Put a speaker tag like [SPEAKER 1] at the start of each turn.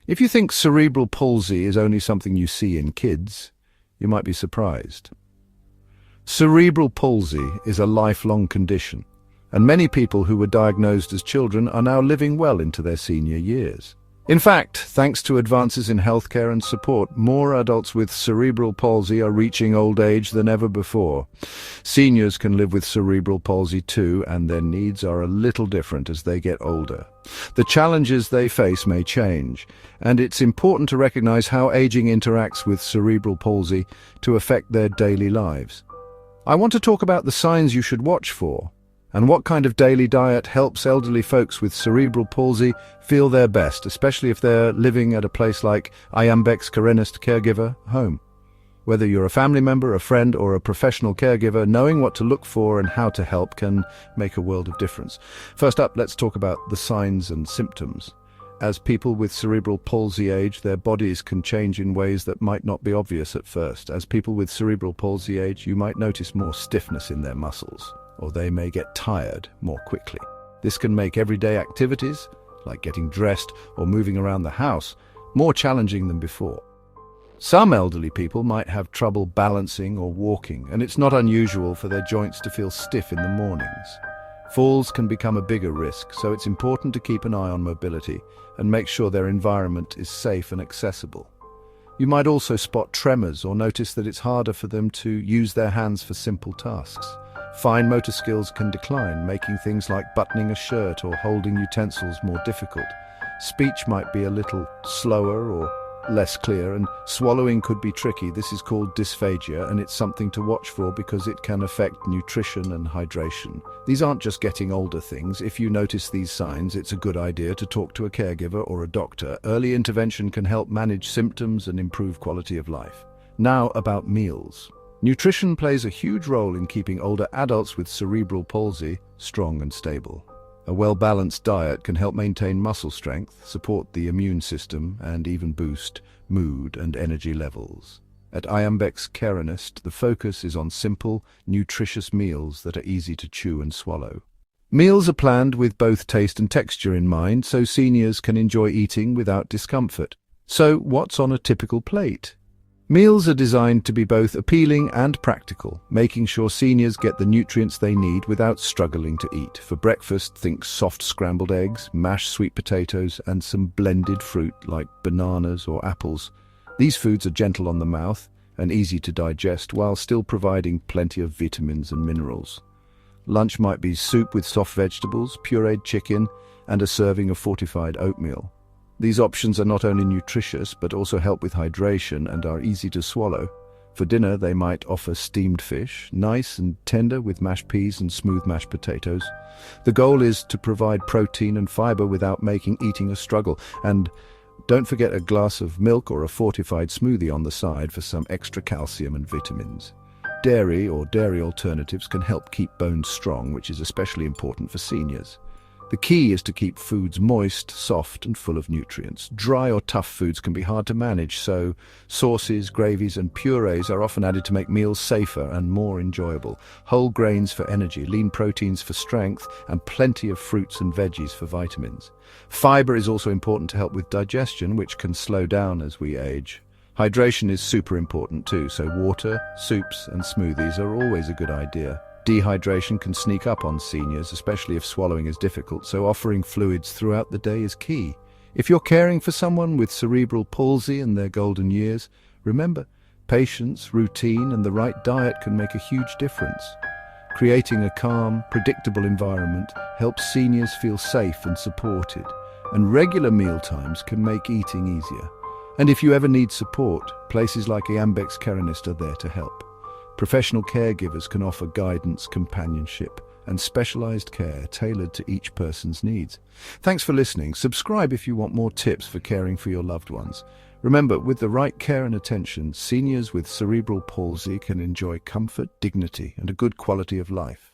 [SPEAKER 1] If you think cerebral palsy is only something you see in kids, you might be surprised. Cerebral palsy is a lifelong condition, and many people who were diagnosed as children are now living well into their senior years. In fact, thanks to advances in healthcare and support, more adults with cerebral palsy are reaching old age than ever before. Seniors can live with cerebral palsy too, and their needs are a little different as they get older. The challenges they face may change, and it's important to recognize how aging interacts with cerebral palsy to affect their daily lives. I want to talk about the signs you should watch for, and what kind of daily diet helps elderly folks with cerebral palsy feel their best, especially if they're living at a place like Iambex Carenist Caregiver Home. Whether you're a family member, a friend, or a professional caregiver, knowing what to look for and how to help can make a world of difference. First up, let's talk about the signs and symptoms. As people with cerebral palsy age, their bodies can change in ways that might not be obvious at first. As people with cerebral palsy age, you might notice more stiffness in their muscles, or they may get tired more quickly. This can make everyday activities, like getting dressed or moving around the house, more challenging than before. Some elderly people might have trouble balancing or walking, and it's not unusual for their joints to feel stiff in the mornings. Falls can become a bigger risk, so it's important to keep an eye on mobility and make sure their environment is safe and accessible. You might also spot tremors or notice that it's harder for them to use their hands for simple tasks. Fine motor skills can decline, making things like buttoning a shirt or holding utensils more difficult. Speech might be a little slower or less clear, and swallowing could be tricky. This is called dysphagia, and it's something to watch for because it can affect nutrition and hydration. These aren't just getting older things. If you notice these signs, it's a good idea to talk to a caregiver or a doctor. Early intervention can help manage symptoms and improve quality of life. Now about meals. Nutrition plays a huge role in keeping older adults with cerebral palsy strong and stable. A well-balanced diet can help maintain muscle strength, support the immune system, and even boost mood and energy levels. At Iambex Carenist, the focus is on simple, nutritious meals that are easy to chew and swallow. Meals are planned with both taste and texture in mind, so seniors can enjoy eating without discomfort. So, what's on a typical plate? Meals are designed to be both appealing and practical, making sure seniors get the nutrients they need without struggling to eat. For breakfast, think soft scrambled eggs, mashed sweet potatoes, and some blended fruit like bananas or apples. These foods are gentle on the mouth and easy to digest while still providing plenty of vitamins and minerals. Lunch might be soup with soft vegetables, pureed chicken, and a serving of fortified oatmeal. These options are not only nutritious, but also help with hydration and are easy to swallow. For dinner, they might offer steamed fish, nice and tender with mashed peas and smooth mashed potatoes. The goal is to provide protein and fiber without making eating a struggle. And don't forget a glass of milk or a fortified smoothie on the side for some extra calcium and vitamins. Dairy or dairy alternatives can help keep bones strong, which is especially important for seniors. The key is to keep foods moist, soft, and full of nutrients. Dry or tough foods can be hard to manage, so sauces, gravies, and purees are often added to make meals safer and more enjoyable. Whole grains for energy, lean proteins for strength, and plenty of fruits and veggies for vitamins. Fiber is also important to help with digestion, which can slow down as we age. Hydration is super important too, so water, soups, and smoothies are always a good idea. Dehydration can sneak up on seniors, especially if swallowing is difficult, so offering fluids throughout the day is key. If you're caring for someone with cerebral palsy in their golden years, remember, patience, routine, and the right diet can make a huge difference. Creating a calm, predictable environment helps seniors feel safe and supported, and regular meal times can make eating easier. And if you ever need support, places like Iambex Carenist are there to help. Professional caregivers can offer guidance, companionship, and specialized care tailored to each person's needs. Thanks for listening. Subscribe if you want more tips for caring for your loved ones. Remember, with the right care and attention, seniors with cerebral palsy can enjoy comfort, dignity, and a good quality of life.